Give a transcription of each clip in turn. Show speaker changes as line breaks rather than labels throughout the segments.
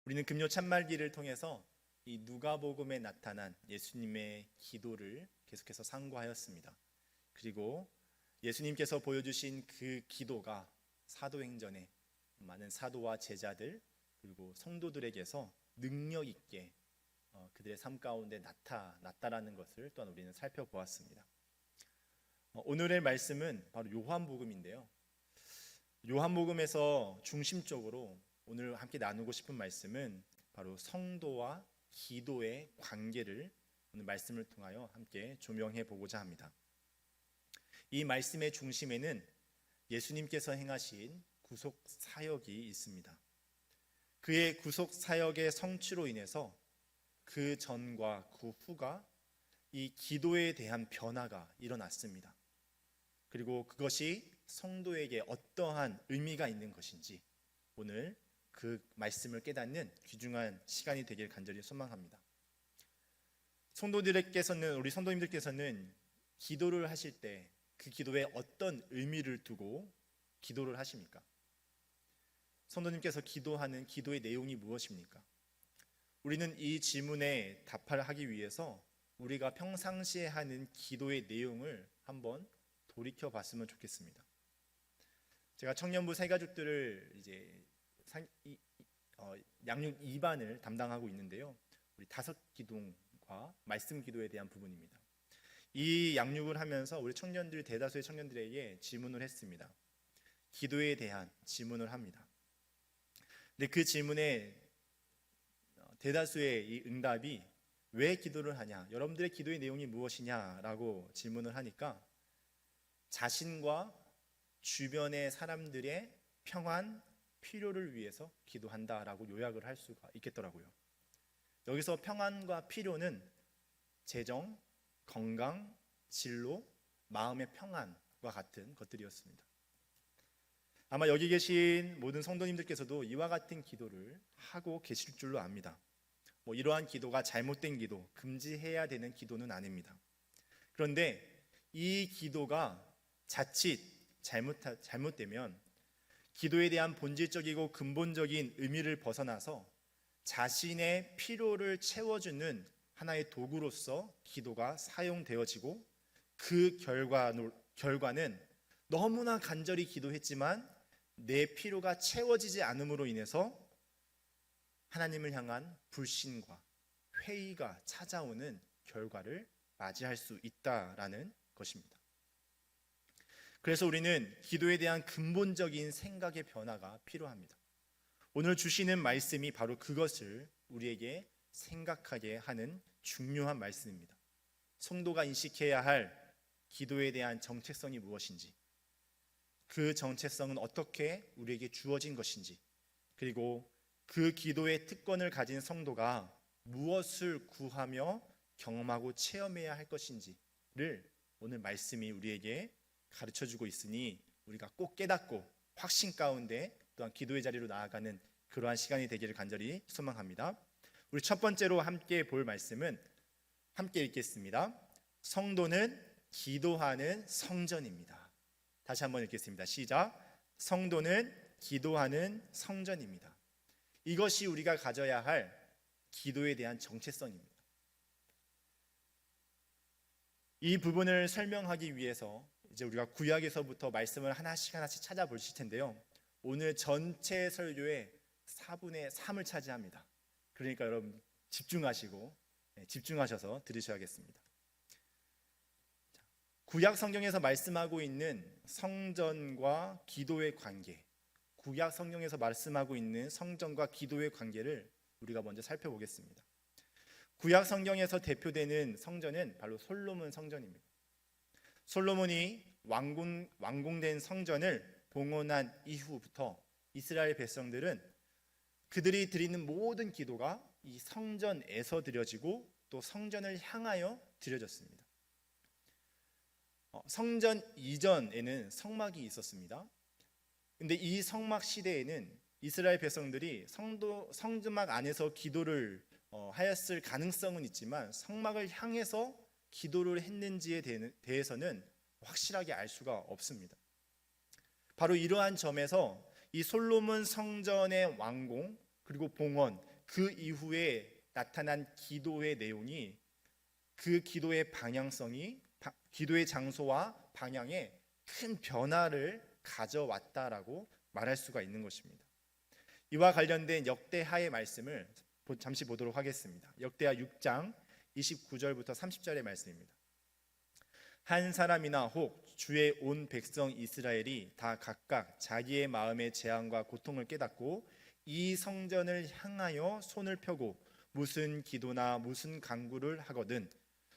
우리는 금요 참말기를 통해서 이 누가복음에 나타난 예수님의 기도를 계속해서 상고하였습니다. 그리고 예수님께서 보여주신 그 기도가 사도행전에 많은 사도와 제자들 그리고 성도들에게서 능력 있게 그들의 삶 가운데 나타났다라는 것을 또한 우리는 살펴보았습니다. 오늘의 말씀은 바로 요한복음인데요. 요한복음에서 중심적으로 오늘 함께 나누고 싶은 말씀은 바로 성도와 기도의 관계를 오늘 말씀을 통하여 함께 조명해 보고자 합니다. 이 말씀의 중심에는 예수님께서 행하신 구속 사역이 있습니다. 그의 구속 사역의 성취로 인해서 그 전과 그 후가 이 기도에 대한 변화가 일어났습니다. 그리고 그것이 성도에게 어떠한 의미가 있는 것인지 오늘 그 말씀을 깨닫는 귀중한 시간이 되길 간절히 소망합니다. 우리 성도님들께서는 기도를 하실 때 그 기도에 어떤 의미를 두고 기도를 하십니까? 성도님께서 기도하는 기도의 내용이 무엇입니까? 우리는 이 질문에 답을 하기 위해서 우리가 평상시에 하는 기도의 내용을 한번 돌이켜 봤으면 좋겠습니다. 제가 청년부 새가족들을 이제 양육 2반을 담당하고 있는데요. 우리 5기둥과 말씀 기도에 대한 부분입니다. 이 양육을 하면서 우리 청년들 대다수의 청년들에게 질문을 했습니다. 기도에 대한 질문을 합니다. 근데 그 질문에 대다수의 이 응답이 왜 기도를 하냐, 여러분들의 기도의 내용이 무엇이냐라고 질문을 하니까 자신과 주변의 사람들의 평안, 필요를 위해서 기도한다라고 요약을 할 수가 있겠더라고요. 여기서 평안과 필요는 재정, 건강, 진로, 마음의 평안과 같은 것들이었습니다. 아마 여기 계신 모든 성도님들께서도 이와 같은 기도를 하고 계실 줄로 압니다. 이러한 기도가 잘못된 기도, 금지해야 되는 기도는 아닙니다. 그런데 이 기도가 자칫 잘못되면 기도에 대한 본질적이고 근본적인 의미를 벗어나서 자신의 필요를 채워주는 하나의 도구로서 기도가 사용되어지고 그 결과는 너무나 간절히 기도했지만 내 필요가 채워지지 않음으로 인해서 하나님을 향한 불신과 회의가 찾아오는 결과를 맞이할 수 있다라는 것입니다. 그래서 우리는 기도에 대한 근본적인 생각의 변화가 필요합니다. 오늘 주시는 말씀이 바로 그것을 우리에게 생각하게 하는 중요한 말씀입니다. 성도가 인식해야 할 기도에 대한 정체성이 무엇인지, 그 정체성은 어떻게 우리에게 주어진 것인지, 그리고 그 기도의 특권을 가진 성도가 무엇을 구하며 경험하고 체험해야 할 것인지를 오늘 말씀이 우리에게 가르쳐주고 있으니 우리가 꼭 깨닫고 확신 가운데 또한 기도의 자리로 나아가는 그러한 시간이 되기를 간절히 소망합니다. 우리 첫 번째로 함께 볼 말씀은 함께 읽겠습니다. 성도는 기도하는 성전입니다. 다시 한번 읽겠습니다. 시작. 성도는 기도하는 성전입니다. 이것이 우리가 가져야 할 기도에 대한 정체성입니다. 이 부분을 설명하기 위해서 이제 우리가 구약에서부터 말씀을 하나씩 찾아보실 텐데요. 오늘 전체 설교의 4분의 3을 차지합니다. 그러니까 여러분 집중하셔서 들으셔야겠습니다. 구약 성경에서 말씀하고 있는 성전과 기도의 관계, 구약 성경에서 말씀하고 있는 성전과 기도의 관계를 우리가 먼저 살펴보겠습니다. 구약 성경에서 대표되는 성전은 바로 솔로몬 성전입니다. 솔로몬이 완공된 성전을 봉헌한 이후부터 이스라엘 백성들은 그들이 드리는 모든 기도가 이 성전에서 드려지고 또 성전을 향하여 드려졌습니다. 성전 이전에는 성막이 있었습니다. 근데 이 성막 시대에는 이스라엘 백성들이 성막 안에서 기도를 하였을 가능성은 있지만 성막을 향해서 기도를 했는지에 대해서는 확실하게 알 수가 없습니다. 바로 이러한 점에서 이 솔로몬 성전의 완공 그리고 봉헌 그 이후에 나타난 기도의 내용이 그 기도의 방향성이 기도의 장소와 방향에 큰 변화를 가져왔다라고 말할 수가 있는 것입니다. 이와 관련된 역대하의 말씀을 잠시 보도록 하겠습니다. 역대하 6장 29절부터 30절의 말씀입니다. 한 사람이나 혹 주의 온 백성 이스라엘이 다 각각 자기의 마음의 재앙과 고통을 깨닫고 이 성전을 향하여 손을 펴고 무슨 기도나 무슨 간구를 하거든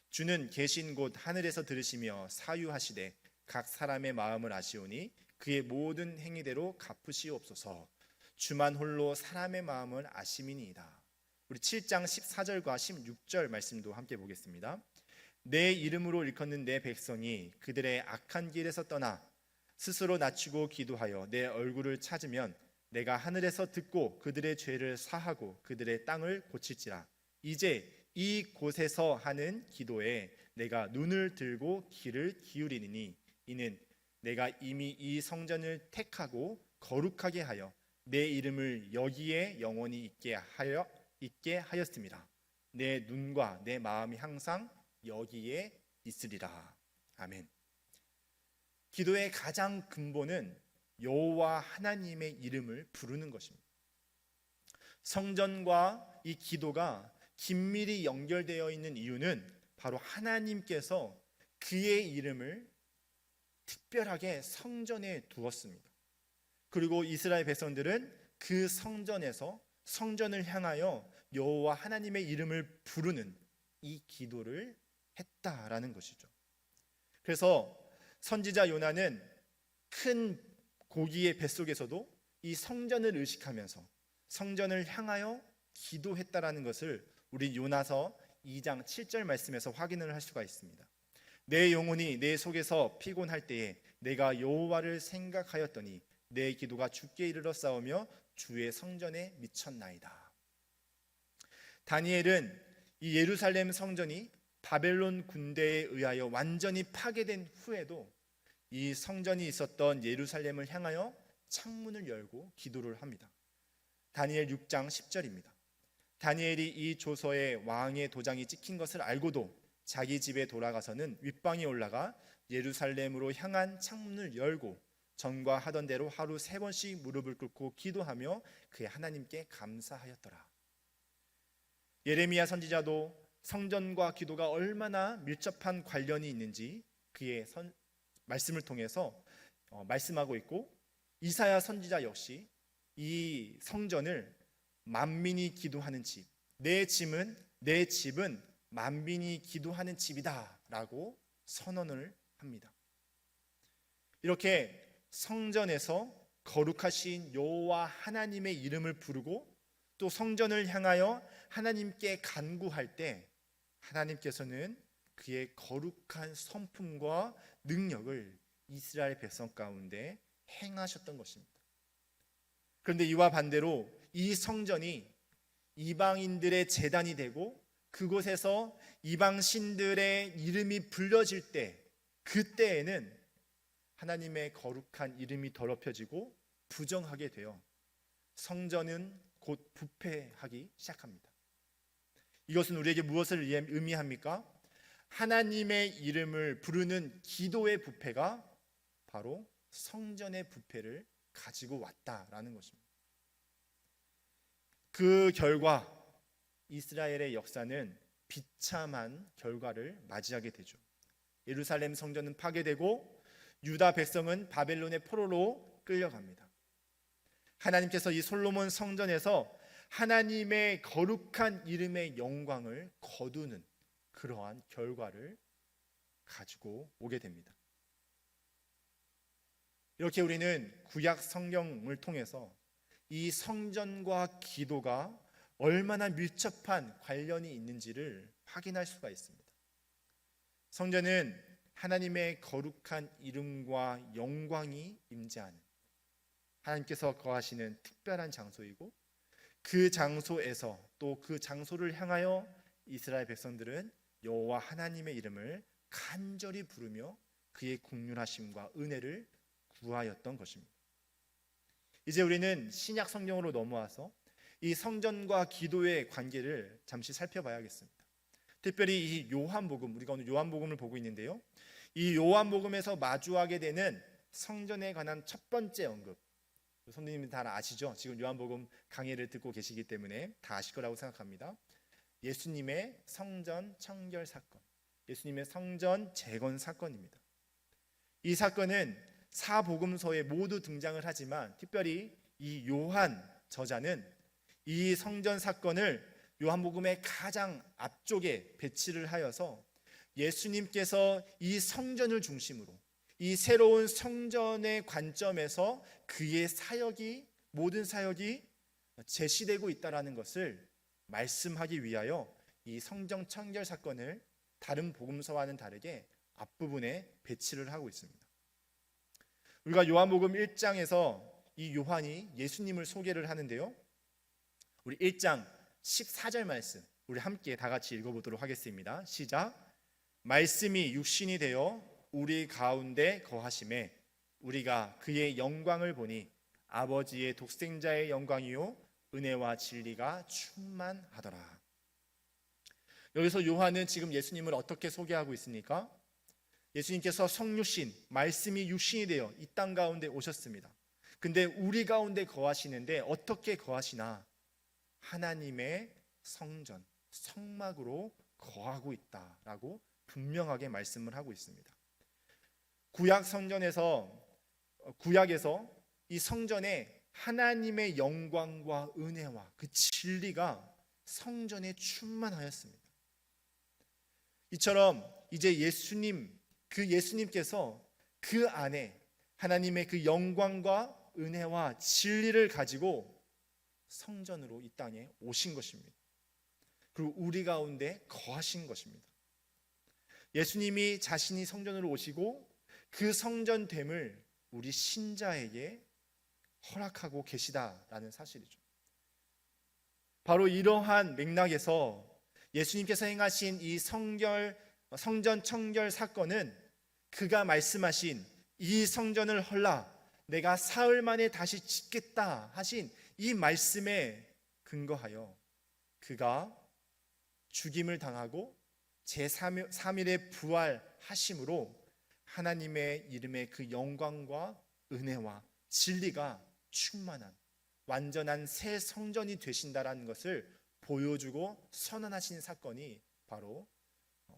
주는 계신 곳 하늘에서 들으시며 사유하시되 각 사람의 마음을 아시오니 그의 모든 행위대로 갚으시옵소서. 주만 홀로 사람의 마음을 아심이니이다. 우리 7장 14절과 16절 말씀도 함께 보겠습니다. 내 이름으로 일컫는 내 백성이 그들의 악한 길에서 떠나 스스로 낮추고 기도하여 내 얼굴을 찾으면 내가 하늘에서 듣고 그들의 죄를 사하고 그들의 땅을 고칠지라. 이제 이 곳에서 하는 기도에 내가 눈을 들고 귀를 기울이니 이는 내가 이미 이 성전을 택하고 거룩하게 하여 내 이름을 여기에 영원히 있게 하였습니다. 내 눈과 내 마음이 항상 여기에 있으리라. 아멘. 기도의 가장 근본은 여호와 하나님의 이름을 부르는 것입니다. 성전과 이 기도가 긴밀히 연결되어 있는 이유는 바로 하나님께서 그의 이름을 특별하게 성전에 두었습니다. 그리고 이스라엘 백성들은 그 성전에서 성전을 향하여 여호와 하나님의 이름을 부르는 이 기도를 했다라는 것이죠. 그래서 선지자 요나는 큰 고기의 뱃속에서도 이 성전을 의식하면서 성전을 향하여 기도했다라는 것을 우리 요나서 2장 7절 말씀에서 확인을 할 수가 있습니다. 내 영혼이 내 속에서 피곤할 때에 내가 여호와를 생각하였더니 내 기도가 주께 이르러 싸우며 주의 성전에 미쳤나이다. 다니엘은 이 예루살렘 성전이 바벨론 군대에 의하여 완전히 파괴된 후에도 이 성전이 있었던 예루살렘을 향하여 창문을 열고 기도를 합니다. 다니엘 6장 10절입니다. 다니엘이 이 조서에 왕의 도장이 찍힌 것을 알고도 자기 집에 돌아가서는 윗방에 올라가 예루살렘으로 향한 창문을 열고 전과 하던 대로 하루 3번씩 무릎을 꿇고 기도하며 그의 하나님께 감사하였더라. 예레미야 선지자도 성전과 기도가 얼마나 밀접한 관련이 있는지 그의 말씀을 통해서 말씀하고 있고, 이사야 선지자 역시 이 성전을 만민이 기도하는 집, 내 집은 만민이 기도하는 집이다라고 선언을 합니다. 이렇게 성전에서 거룩하신 여호와 하나님의 이름을 부르고 또 성전을 향하여 하나님께 간구할 때 하나님께서는 그의 거룩한 성품과 능력을 이스라엘 백성 가운데 행하셨던 것입니다. 그런데 이와 반대로 이 성전이 이방인들의 제단이 되고 그곳에서 이방 신들의 이름이 불려질 때, 그때에는 하나님의 거룩한 이름이 더럽혀지고 부정하게 되어 성전은 곧 부패하기 시작합니다. 이것은 우리에게 무엇을 의미합니까? 하나님의 이름을 부르는 기도의 부패가 바로 성전의 부패를 가지고 왔다라는 것입니다. 그 결과 이스라엘의 역사는 비참한 결과를 맞이하게 되죠. 예루살렘 성전은 파괴되고 유다 백성은 바벨론의 포로로 끌려갑니다. 하나님께서 이 솔로몬 성전에서 하나님의 거룩한 이름의 영광을 거두는 그러한 결과를 가지고 오게 됩니다. 이렇게 우리는 구약 성경을 통해서 이 성전과 기도가 얼마나 밀접한 관련이 있는지를 확인할 수가 있습니다. 성전은 하나님의 거룩한 이름과 영광이 임재하는, 하나님께서 거하시는 특별한 장소이고, 그 장소에서 또 그 장소를 향하여 이스라엘 백성들은 여호와 하나님의 이름을 간절히 부르며 그의 긍휼하심과 은혜를 구하였던 것입니다. 이제 우리는 신약 성경으로 넘어와서 이 성전과 기도의 관계를 잠시 살펴봐야겠습니다. 특별히 이 요한복음, 우리가 오늘 요한복음을 보고 있는데요, 이 요한복음에서 마주하게 되는 성전에 관한 첫 번째 언급, 선생님이 다 아시죠? 지금 요한복음 강의를 듣고 계시기 때문에 다 아실 거라고 생각합니다. 예수님의 성전 청결 사건, 예수님의 성전 재건 사건입니다. 이 사건은 사복음서에 모두 등장을 하지만 특별히 이 요한 저자는 이 성전 사건을 요한복음의 가장 앞쪽에 배치를 하여서 예수님께서 이 성전을 중심으로 이 새로운 성전의 관점에서 그의 사역이, 모든 사역이 제시되고 있다는 것을 말씀하기 위하여 이 성전 청결 사건을 다른 복음서와는 다르게 앞부분에 배치를 하고 있습니다. 우리가 요한복음 1장에서 이 요한이 예수님을 소개를 하는데요, 우리 1장 14절 말씀 우리 함께 다 같이 읽어보도록 하겠습니다. 시작. 말씀이 육신이 되어 우리 가운데 거하심에 우리가 그의 영광을 보니 아버지의 독생자의 영광이요 은혜와 진리가 충만하더라. 여기서 요한은 지금 예수님을 어떻게 소개하고 있습니까? 예수님께서 성육신, 말씀이 육신이 되어 이 땅 가운데 오셨습니다. 근데 우리 가운데 거하시는데 어떻게 거하시나? 하나님의 성전, 성막으로 거하고 있다라고 분명하게 말씀을 하고 있습니다. 구약에서 이 성전에 하나님의 영광과 은혜와 그 진리가 성전에 충만하였습니다. 이처럼 이제 예수님께서 그 안에 하나님의 그 영광과 은혜와 진리를 가지고 성전으로 이 땅에 오신 것입니다. 그리고 우리 가운데 거하신 것입니다. 예수님이 자신이 성전으로 오시고 그 성전됨을 우리 신자에게 허락하고 계시다라는 사실이죠. 바로 이러한 맥락에서 예수님께서 행하신 이 성전 청결 사건은 그가 말씀하신 이 성전을 헐라 내가 사흘 만에 다시 짓겠다 하신 이 말씀에 근거하여 그가 죽임을 당하고 제3일에 부활하심으로 하나님의 이름의 그 영광과 은혜와 진리가 충만한 완전한 새 성전이 되신다라는 것을 보여주고 선언하신 사건이 바로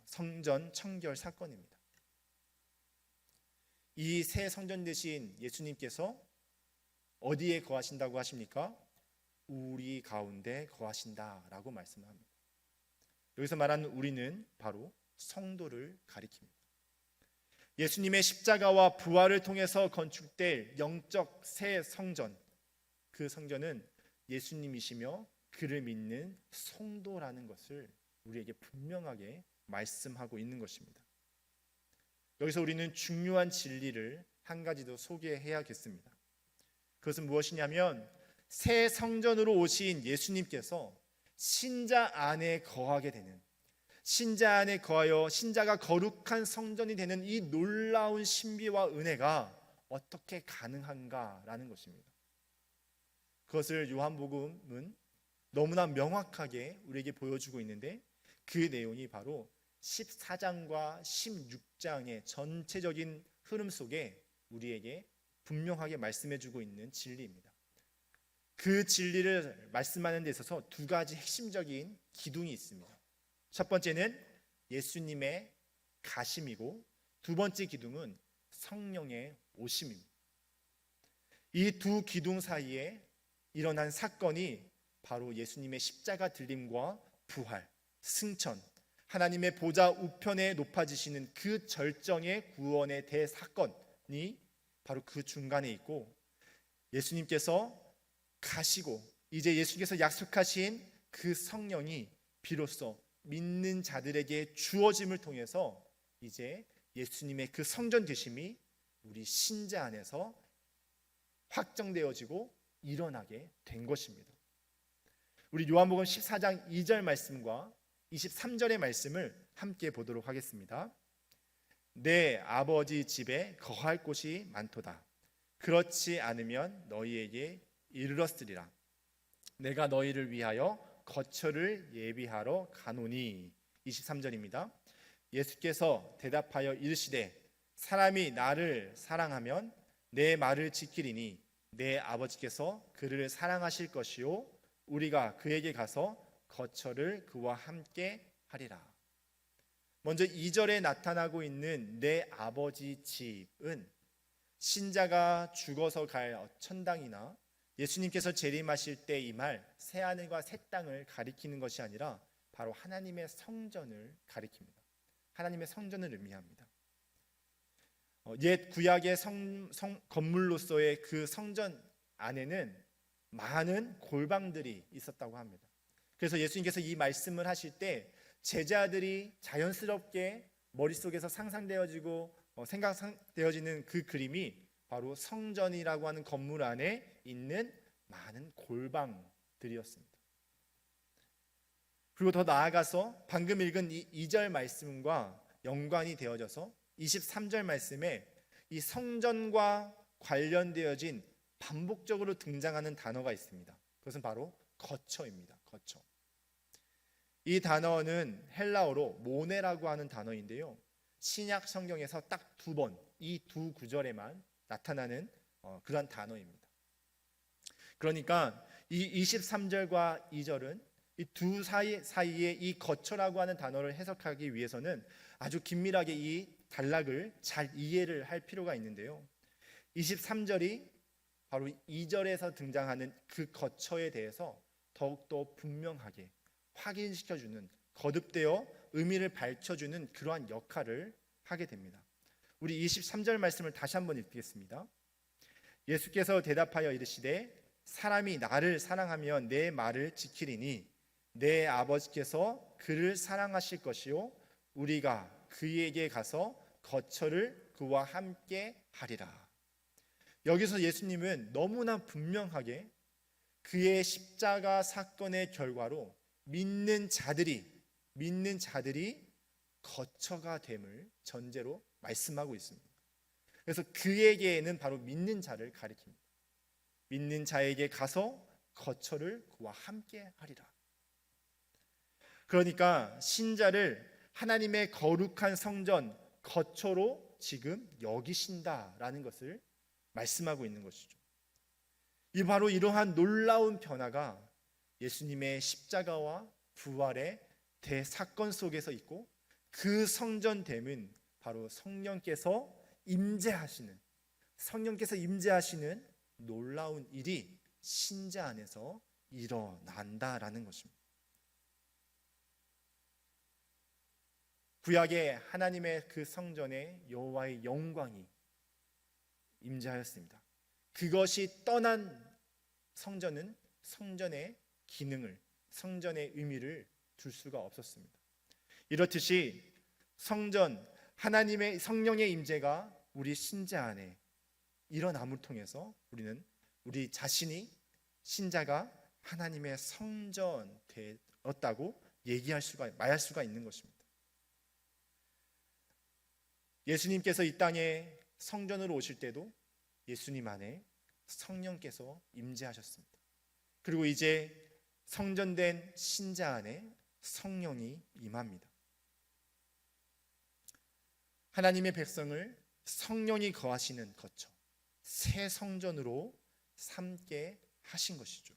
성전 청결 사건입니다. 이 새 성전 되신 예수님께서 어디에 거하신다고 하십니까? 우리 가운데 거하신다라고 말씀합니다. 여기서 말하는 우리는 바로 성도를 가리킵니다. 예수님의 십자가와 부활을 통해서 건축될 영적 새 성전, 그 성전은 예수님이시며 그를 믿는 성도라는 것을 우리에게 분명하게 말씀하고 있는 것입니다. 여기서 우리는 중요한 진리를 한 가지 더 소개해야겠습니다. 그것은 무엇이냐면 새 성전으로 오신 예수님께서 신자 안에 거하게 되는, 신자 안에 거하여 신자가 거룩한 성전이 되는 이 놀라운 신비와 은혜가 어떻게 가능한가라는 것입니다. 그것을 요한복음은 너무나 명확하게 우리에게 보여주고 있는데 그 내용이 바로 14장과 16장의 전체적인 흐름 속에 우리에게 분명하게 말씀해주고 있는 진리입니다. 그 진리를 말씀하는 데 있어서 두 가지 핵심적인 기둥이 있습니다. 첫 번째는 예수님의 가심이고 두 번째 기둥은 성령의 오심입니다. 이 두 기둥 사이에 일어난 사건이 바로 예수님의 십자가 들림과 부활, 승천, 하나님의 보좌 우편에 높아지시는 그 절정의 구원의 대사건이 바로 그 중간에 있고, 예수님께서 가시고 이제 예수님께서 약속하신 그 성령이 비로소 믿는 자들에게 주어짐을 통해서 이제 예수님의 그 성전 되심이 우리 신자 안에서 확정되어지고 일어나게 된 것입니다. 우리 요한복음 14장 2절 말씀과 23절의 말씀을 함께 보도록 하겠습니다. 내 아버지 집에 거할 곳이 많도다. 그렇지 않으면 너희에게 이르렀으리라. 내가 너희를 위하여 거처를 예비하러 가노니. 23절입니다. 예수께서 대답하여 이르시되 사람이 나를 사랑하면 내 말을 지키리니 내 아버지께서 그를 사랑하실 것이요 우리가 그에게 가서 거처를 그와 함께 하리라. 먼저 2절에 나타나고 있는 내 아버지 집은 신자가 죽어서 갈 천당이나 예수님께서 재림하실 때 임할 새하늘과 새 땅을 가리키는 것이 아니라 바로 하나님의 성전을 가리킵니다. 하나님의 성전을 의미합니다. 옛 구약의 건물로서의 그 성전 안에는 많은 골방들이 있었다고 합니다. 그래서 예수님께서 이 말씀을 하실 때 제자들이 자연스럽게 머릿속에서 상상되어지고 생각되어지는 그 그림이 바로 성전이라고 하는 건물 안에 있는 많은 골방들이었습니다. 그리고 더 나아가서 방금 읽은 이 2절 말씀과 연관이 되어져서 23절 말씀에 이 성전과 관련되어진 반복적으로 등장하는 단어가 있습니다. 그것은 바로 거처입니다. 거처. 이 단어는 헬라어로 모네라고 하는 단어인데요. 신약 성경에서 딱 2번, 이 두 구절에만 나타나는 그런 단어입니다. 그러니까 이 23절과 2절은 이 두 사이에 이 거처라고 하는 단어를 해석하기 위해서는 아주 긴밀하게 이 단락을 잘 이해를 할 필요가 있는데요. 23절이 바로 2절에서 등장하는 그 거처에 대해서 더욱더 분명하게 확인시켜주는, 거듭되어 의미를 밝혀주는 그러한 역할을 하게 됩니다. 우리 23절 말씀을 다시 한번 읽겠습니다. 예수께서 대답하여 이르시되 사람이 나를 사랑하면 내 말을 지키리니 내 아버지께서 그를 사랑하실 것이요 우리가 그에게 가서 거처를 그와 함께 하리라. 여기서 예수님은 너무나 분명하게 그의 십자가 사건의 결과로 믿는 자들이 거처가 됨을 전제로 말씀하고 있습니다. 그래서 그에게는 바로 믿는 자를 가리킵니다. 믿는 자에게 가서 거처를 그와 함께 하리라. 그러니까 신자를 하나님의 거룩한 성전 거처로 지금 여기신다라는 것을 말씀하고 있는 것이죠. 이 바로 이러한 놀라운 변화가 예수님의 십자가와 부활의 대사건 속에서 있고 그 성전됨은 바로 성령께서 임재하시는 놀라운 일이 신자 안에서 일어난다라는 것입니다. 구약의 하나님의 그 성전에 여호와의 영광이 임재하였습니다. 그것이 떠난 성전은 성전의 기능을, 성전의 의미를 둘 수가 없었습니다. 이렇듯이 성전, 하나님의 성령의 임재가 우리 신자 안에 일어남을 통해서 우리 자신이 신자가 하나님의 성전 되었다고 말할 수가 있는 것입니다. 예수님께서 이 땅에 성전으로 오실 때도 예수님 안에 성령께서 임재하셨습니다. 그리고 이제 성전된 신자 안에 성령이 임합니다. 하나님의 백성을 성령이 거하시는 거처, 새 성전으로 삼게 하신 것이죠.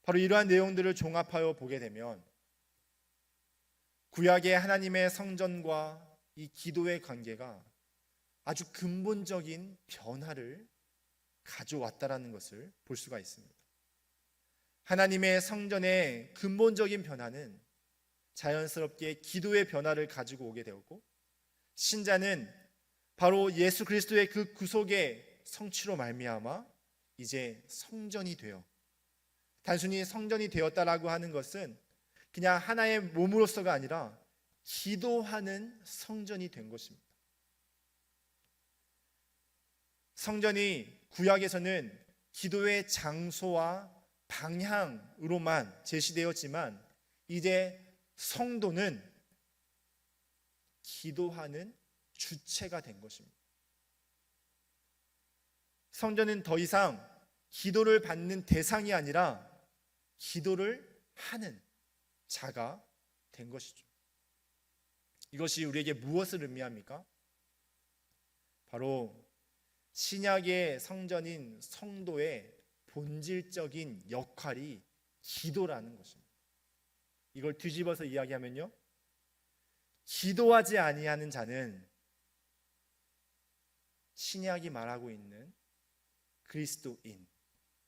바로 이러한 내용들을 종합하여 보게 되면 구약의 하나님의 성전과 이 기도의 관계가 아주 근본적인 변화를 가져왔다라는 것을 볼 수가 있습니다. 하나님의 성전의 근본적인 변화는 자연스럽게 기도의 변화를 가지고 오게 되었고, 신자는 바로 예수 그리스도의 그 구속의 성취로 말미암아 이제 성전이 되어, 단순히 성전이 되었다라고 하는 것은 그냥 하나의 몸으로서가 아니라 기도하는 성전이 된 것입니다. 성전이 구약에서는 기도의 장소와 방향으로만 제시되었지만 이제 성도는 기도하는 주체가 된 것입니다. 성전은 더 이상 기도를 받는 대상이 아니라 기도를 하는 자가 된 것이죠. 이것이 우리에게 무엇을 의미합니까? 바로 신약의 성전인 성도의 본질적인 역할이 기도라는 것입니다. 이걸 뒤집어서 이야기하면요, 기도하지 아니하는 자는 신약이 말하고 있는 그리스도인,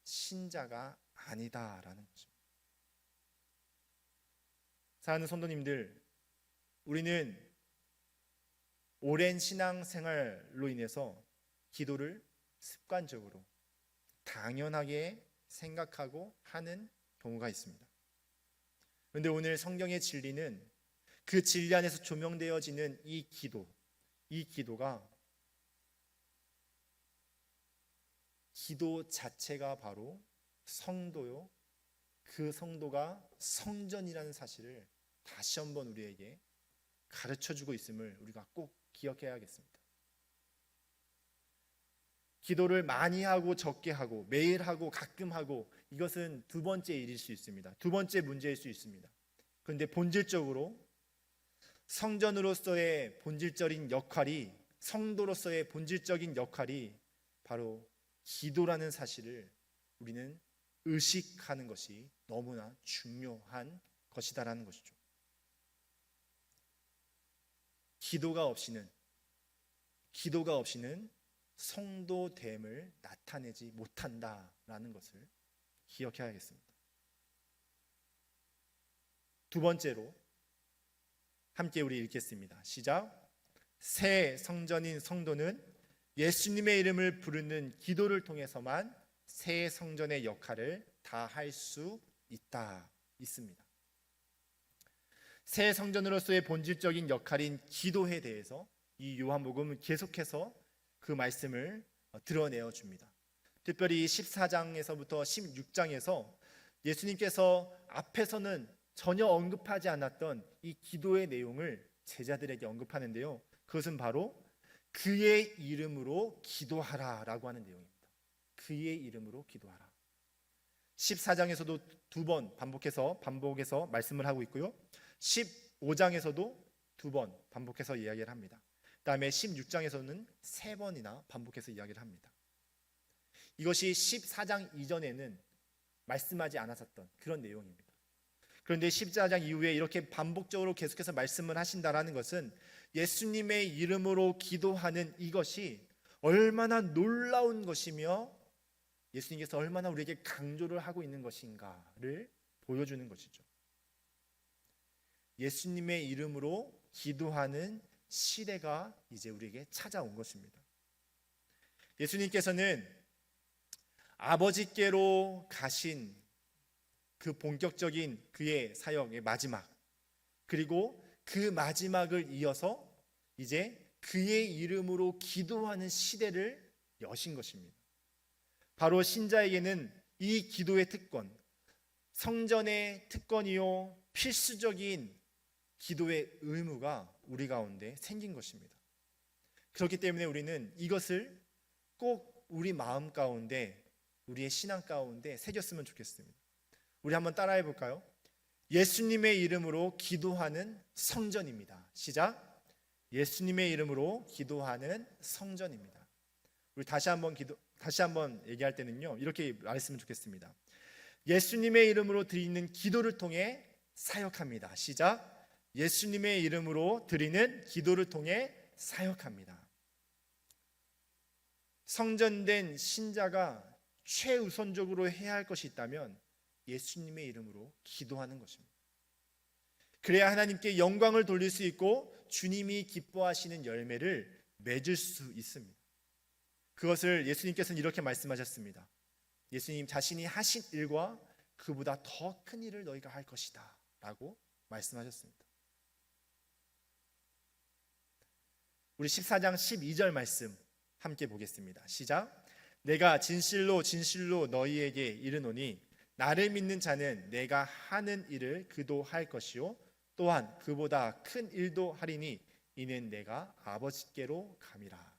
신자가 아니다라는 것입니다. 사랑하는 성도님들, 우리는 오랜 신앙생활로 인해서 기도를 습관적으로 당연하게 생각하고 하는 경우가 있습니다. 그런데 오늘 성경의 진리는 그 진리 안에서 조명되어지는 이 기도가 기도 자체가 바로 성도요, 그 성도가 성전이라는 사실을 다시 한번 우리에게 가르쳐주고 있음을 우리가 꼭 기억해야겠습니다. 기도를 많이 하고 적게 하고 매일 하고 가끔 하고, 이것은 두 번째 일일 수 있습니다. 두 번째 문제일 수 있습니다. 그런데 본질적으로 성전으로서의 본질적인 역할이, 성도로서의 본질적인 역할이 바로 기도라는 사실을 우리는 의식하는 것이 너무나 중요한 것이다라는 것이죠. 기도가 없이는 성도됨을 나타내지 못한다라는 것을 기억해야겠습니다. 두 번째로 함께 우리 읽겠습니다. 시작. 새 성전인 성도는 예수님의 이름을 부르는 기도를 통해서만 새 성전의 역할을 다 할 수 있습니다. 새 성전으로서의 본질적인 역할인 기도에 대해서 이 요한복음은 계속해서 그 말씀을 드러내어 줍니다. 특별히 14장에서부터 16장에서 예수님께서 앞에서는 전혀 언급하지 않았던 이 기도의 내용을 제자들에게 언급하는데요, 그것은 바로 그의 이름으로 기도하라라고 하는 내용입니다. 그의 이름으로 기도하라. 14장에서도 두 번 반복해서 말씀을 하고 있고요, 15장에서도 두 번 반복해서 이야기를 합니다. 그 다음에 16장에서는 세 번이나 반복해서 이야기를 합니다. 이것이 14장 이전에는 말씀하지 않았었던 그런 내용입니다. 그런데 14장 이후에 이렇게 반복적으로 계속해서 말씀을 하신다라는 것은 예수님의 이름으로 기도하는 이것이 얼마나 놀라운 것이며 예수님께서 얼마나 우리에게 강조를 하고 있는 것인가를 보여주는 것이죠. 예수님의 이름으로 기도하는 시대가 이제 우리에게 찾아온 것입니다. 예수님께서는 아버지께로 가신 그 본격적인 그의 사역의 마지막, 그리고 그 마지막을 이어서 이제 그의 이름으로 기도하는 시대를 여신 것입니다. 바로 신자에게는 이 기도의 특권, 성전의 특권이요 필수적인 기도의 의무가 우리 가운데 생긴 것입니다. 그렇기 때문에 우리는 이것을 꼭 우리 마음 가운데, 우리의 신앙 가운데 새겼으면 좋겠습니다. 우리 한번 따라해 볼까요? 예수님의 이름으로 기도하는 성전입니다. 시작. 예수님의 이름으로 기도하는 성전입니다. 우리 다시 한번 얘기할 때는요, 이렇게 말했으면 좋겠습니다. 예수님의 이름으로 드리는 기도를 통해 사역합니다. 시작. 예수님의 이름으로 드리는 기도를 통해 사역합니다. 성전된 신자가 최우선적으로 해야 할 것이 있다면 예수님의 이름으로 기도하는 것입니다. 그래야 하나님께 영광을 돌릴 수 있고 주님이 기뻐하시는 열매를 맺을 수 있습니다. 그것을 예수님께서는 이렇게 말씀하셨습니다. 예수님 자신이 하신 일과 그보다 더 큰 일을 너희가 할 것이다 라고 말씀하셨습니다. 우리 14장 12절 말씀 함께 보겠습니다. 시작. 내가 진실로 진실로 너희에게 이르노니 나를 믿는 자는 내가 하는 일을 그도 할 것이요 또한 그보다 큰 일도 하리니 이는 내가 아버지께로 감이라.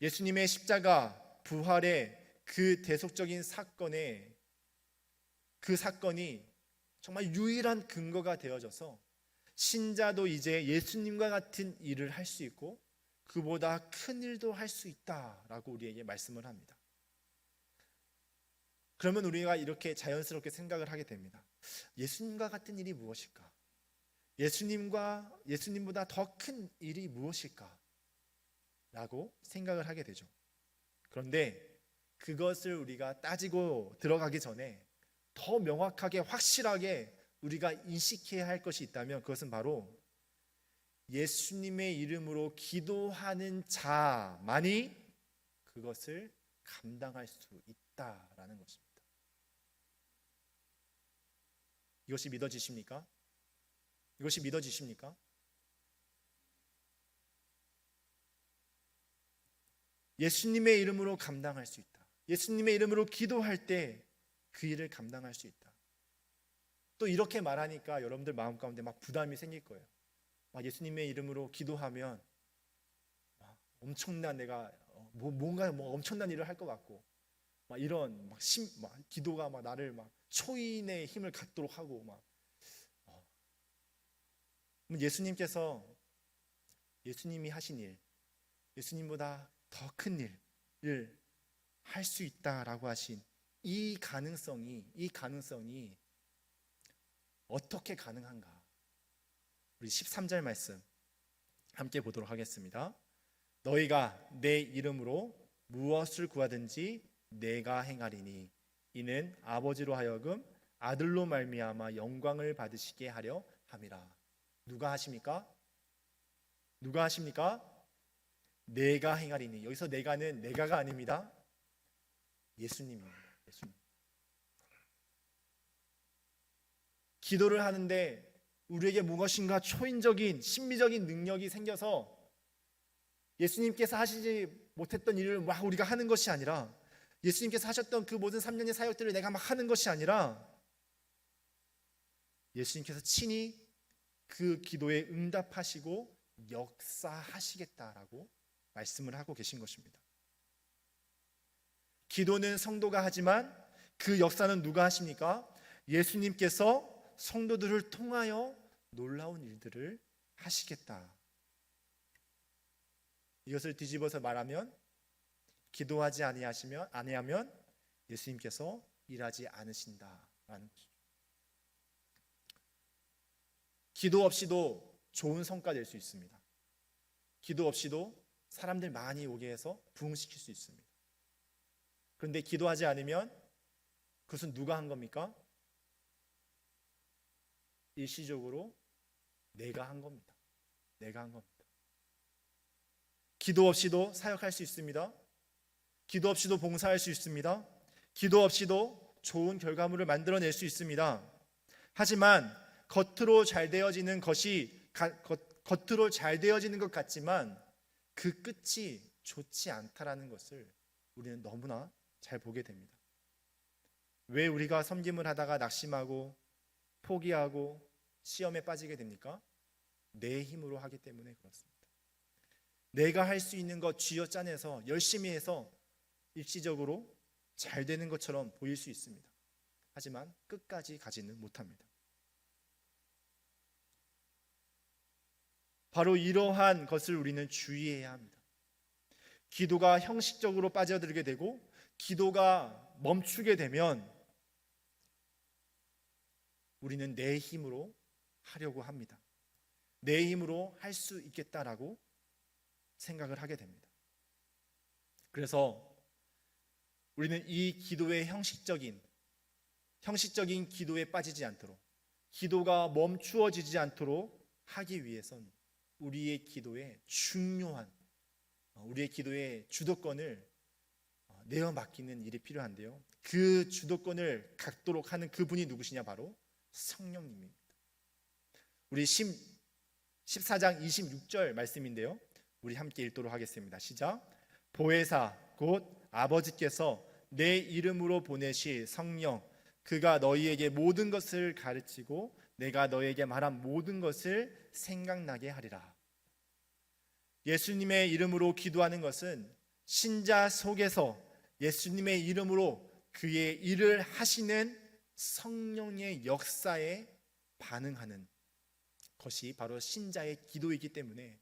예수님의 십자가 부활의 그 대속적인 사건에 그 사건이 정말 유일한 근거가 되어져서 신자도 이제 예수님과 같은 일을 할 수 있고 그보다 큰 일도 할 수 있다라고 우리에게 말씀을 합니다. 그러면 우리가 이렇게 자연스럽게 생각을 하게 됩니다. 예수님과 같은 일이 무엇일까? 예수님보다 더 큰 일이 무엇일까? 라고 생각을 하게 되죠. 그런데 그것을 우리가 따지고 들어가기 전에 더 명확하게 확실하게 우리가 인식해야 할 것이 있다면 그것은 바로 예수님의 이름으로 기도하는 자만이 그것을 감당할 수 있다라는 것입니다. 이것이 믿어지십니까? 이것이 믿어지십니까? 예수님의 이름으로 감당할 수 있다. 예수님의 이름으로 기도할 때 그 일을 감당할 수 있다. 또 이렇게 말하니까 여러분들 마음 가운데 막 부담이 생길 거예요. 예수님의 이름으로 기도하면 엄청난 내가 뭔가 엄청난 일을 할 것 같고 이런 기도가 나를 초인의 힘을 갖도록 하고 예수님께서 예수님이 하신 일, 예수님보다 더 큰 일을 할 수 있다라고 하신 이 가능성이 어떻게 가능한가? 우리 13절 말씀 함께 보도록 하겠습니다. 너희가 내 이름으로 무엇을 구하든지 내가 행하리니 이는 아버지로 하여금 아들로 말미암아 영광을 받으시게 하려 함이라. 누가 하십니까? 누가 하십니까? 내가 행하리니. 여기서 내가는 내가가 아닙니다. 예수님입니다. 예수님. 기도를 하는데 우리에게 무엇인가 초인적인 심미적인 능력이 생겨서 예수님께서 하시지 못했던 일을 우리가 하는 것이 아니라 예수님께서 하셨던 그 모든 3년의 사역들을 내가 하는 것이 아니라 예수님께서 친히 그 기도에 응답하시고 역사하시겠다라고 말씀을 하고 계신 것입니다. 기도는 성도가 하지만 그 역사는 누가 하십니까? 예수님께서 성도들을 통하여 놀라운 일들을 하시겠다. 이것을 뒤집어서 말하면 기도하지 아니하면 예수님께서 일하지 않으신다라는 것이죠. 기도 없이도 좋은 성과 낼 수 있습니다. 기도 없이도 사람들 많이 오게 해서 부흥시킬 수 있습니다. 그런데 기도하지 않으면 그것은 누가 한 겁니까? 일시적으로 내가 한 겁니다. 내가 한 겁니다. 기도 없이도 사역할 수 있습니다. 기도 없이도 봉사할 수 있습니다. 기도 없이도 좋은 결과물을 만들어낼 수 있습니다. 하지만 겉으로 잘 되어지는 것 같지만 그 끝이 좋지 않다라는 것을 우리는 너무나 잘 보게 됩니다. 왜 우리가 섬김을 하다가 낙심하고 포기하고 시험에 빠지게 됩니까? 내 힘으로 하기 때문에 그렇습니다. 내가 할 수 있는 것 쥐어짜내서 열심히 해서 일시적으로 잘 되는 것처럼 보일 수 있습니다. 하지만 끝까지 가지는 못합니다. 바로 이러한 것을 우리는 주의해야 합니다. 기도가 형식적으로 빠져들게 되고 기도가 멈추게 되면 우리는 내 힘으로 하려고 합니다. 내 힘으로 할 수 있겠다라고 생각을 하게 됩니다. 그래서 우리는 이 기도의 형식적인 기도에 빠지지 않도록, 기도가 멈추어지지 않도록 하기 위해선 우리의 기도에 우리의 기도의 주도권을 내어 맡기는 일이 필요한데요. 그 주도권을 갖도록 하는 그분이 누구시냐? 바로 성령님입니다. 우리 14장 26절 말씀인데요. 우리 함께 읽도록 하겠습니다. 시작. 보혜사 곧 아버지께서 내 이름으로 보내실 성령 그가 너희에게 모든 것을 가르치고 내가 너희에게 말한 모든 것을 생각나게 하리라. 예수님의 이름으로 기도하는 것은 신자 속에서 예수님의 이름으로 그의 일을 하시는 성령의 역사에 반응하는 것이 바로 신자의 기도이기 때문에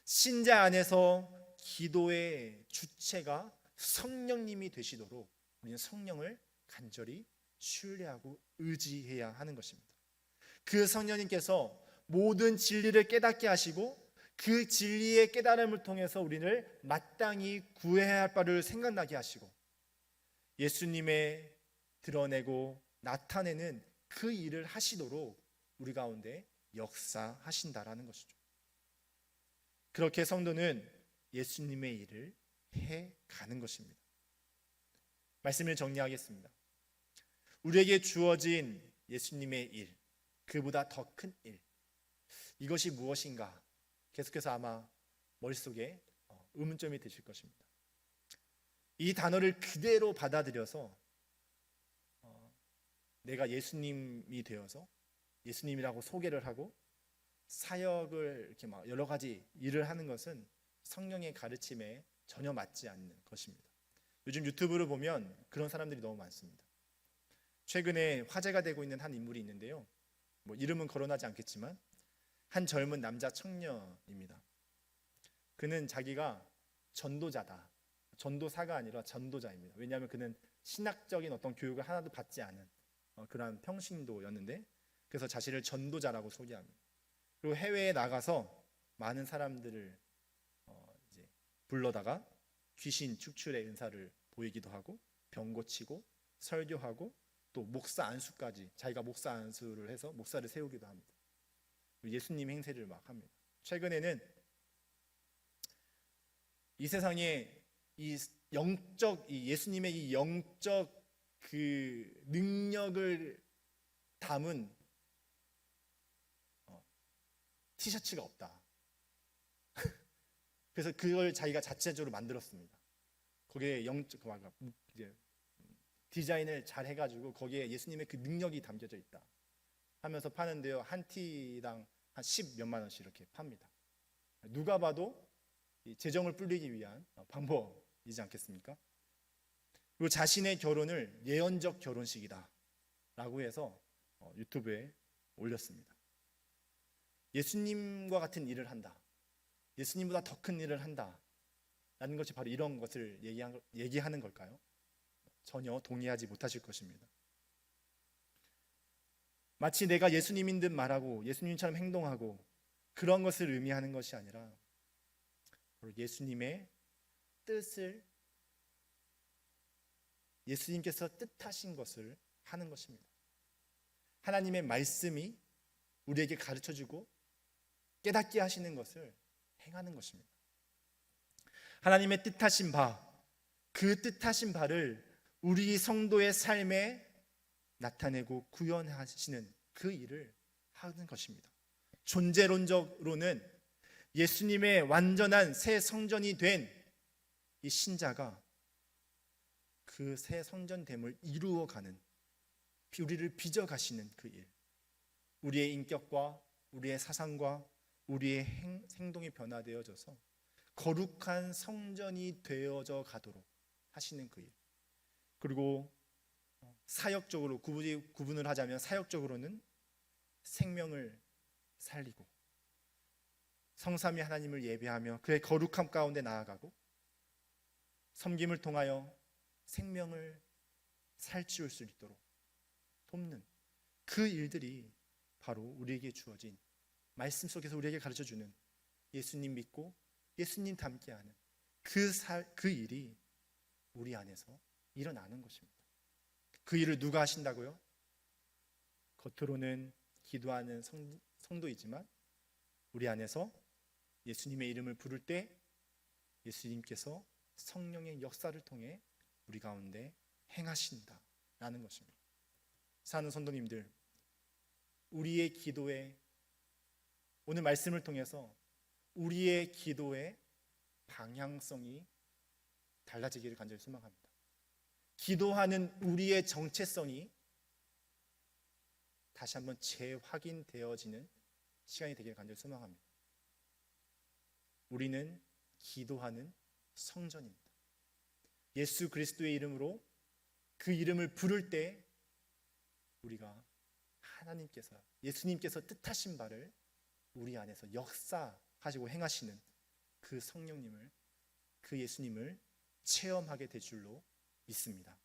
신자 안에서 기도의 주체가 성령님이 되시도록 우리는 성령을 간절히 신뢰하고 의지해야 하는 것입니다. 그 성령님께서 모든 진리를 깨닫게 하시고 그 진리의 깨달음을 통해서 우리를 마땅히 구해야 할 바를 생각나게 하시고 예수님의 드러내고 나타내는 그 일을 하시도록 우리 가운데 역사하신다라는 것이죠. 그렇게 성도는 예수님의 일을 해가는 것입니다. 말씀을 정리하겠습니다. 우리에게 주어진 예수님의 일, 그보다 더 큰 일, 이것이 무엇인가? 계속해서 아마 머릿속에 의문점이 드실 것입니다. 이 단어를 그대로 받아들여서 내가 예수님이 되어서 예수님이라고 소개를 하고 사역을 이렇게 막 여러 가지 일을 하는 것은 성령의 가르침에 전혀 맞지 않는 것입니다. 요즘 유튜브를 보면 그런 사람들이 너무 많습니다. 최근에 화제가 되고 있는 한 인물이 있는데요. 뭐 이름은 거론하지 않겠지만 한 젊은 남자 청년입니다. 그는 자기가 전도자다. 전도사가 아니라 전도자입니다. 왜냐하면 그는 신학적인 어떤 교육을 하나도 받지 않은 그러한 평신도였는데 그래서 자신을 전도자라고 소개합니다. 그리고 해외에 나가서 많은 사람들을 이제 불러다가 귀신 축출의 은사를 보이기도 하고 병 고치고 설교하고 또 목사 안수까지 자기가 목사 안수를 해서 목사를 세우기도 합니다. 예수님 행세를 막 합니다. 최근에는 이 세상에 이 예수님의 이 영적 그 능력을 담은 티셔츠가 없다. 그래서 그걸 자기가 자체적으로 만들었습니다. 거기에 영적 디자인을 잘 해가지고 거기에 예수님의 그 능력이 담겨져 있다 하면서 파는데요. 한 티당 한 10몇만 원씩 이렇게 팝니다. 누가 봐도 재정을 불리기 위한 방법이지 않겠습니까? 그리고 자신의 결혼을 예언적 결혼식이다 라고 해서 유튜브에 올렸습니다. 예수님과 같은 일을 한다, 예수님보다 더 큰 일을 한다 라는 것이 바로 이런 것을 얘기하는 걸까요? 전혀 동의하지 못하실 것입니다. 마치 내가 예수님인 듯 말하고 예수님처럼 행동하고 그런 것을 의미하는 것이 아니라 예수님의 뜻을, 예수님께서 뜻하신 것을 하는 것입니다. 하나님의 말씀이 우리에게 가르쳐주고 깨닫게 하시는 것을 행하는 것입니다. 하나님의 뜻하신 바, 그 뜻하신 바를 우리 성도의 삶에 나타내고 구현하시는 그 일을 하는 것입니다. 존재론적으로는 예수님의 완전한 새 성전이 된 이 신자가 그 새 성전됨을 이루어가는, 우리를 빚어가시는 그 일, 우리의 인격과 우리의 사상과 우리의 행동이 변화되어져서 거룩한 성전이 되어져 가도록 하시는 그 일, 그리고 사역적으로 구분을 하자면 사역적으로는 생명을 살리고 성삼위 하나님을 예배하며 그의 거룩함 가운데 나아가고 섬김을 통하여 생명을 살찌울 수 있도록 돕는 그 일들이 바로 우리에게 주어진 말씀 속에서 우리에게 가르쳐주는 예수님 믿고 예수님 닮게하는 그 일이 우리 안에서 일어나는 것입니다. 그 일을 누가 하신다고요? 겉으로는 기도하는 성도이지만 우리 안에서 예수님의 이름을 부를 때 예수님께서 성령의 역사를 통해 우리 가운데 행하신다라는 것입니다. 사는 성도님들, 우리의 기도에, 오늘 말씀을 통해서 우리의 기도의 방향성이 달라지기를 간절히 소망합니다. 기도하는 우리의 정체성이 다시 한번 재확인되어지는 시간이 되기를 간절히 소망합니다. 우리는 기도하는 성전입니다. 예수 그리스도의 이름으로 그 이름을 부를 때 우리가 하나님께서, 예수님께서 뜻하신 바를 우리 안에서 역사하시고 행하시는 그 성령님을, 그 예수님을 체험하게 될 줄로 믿습니다.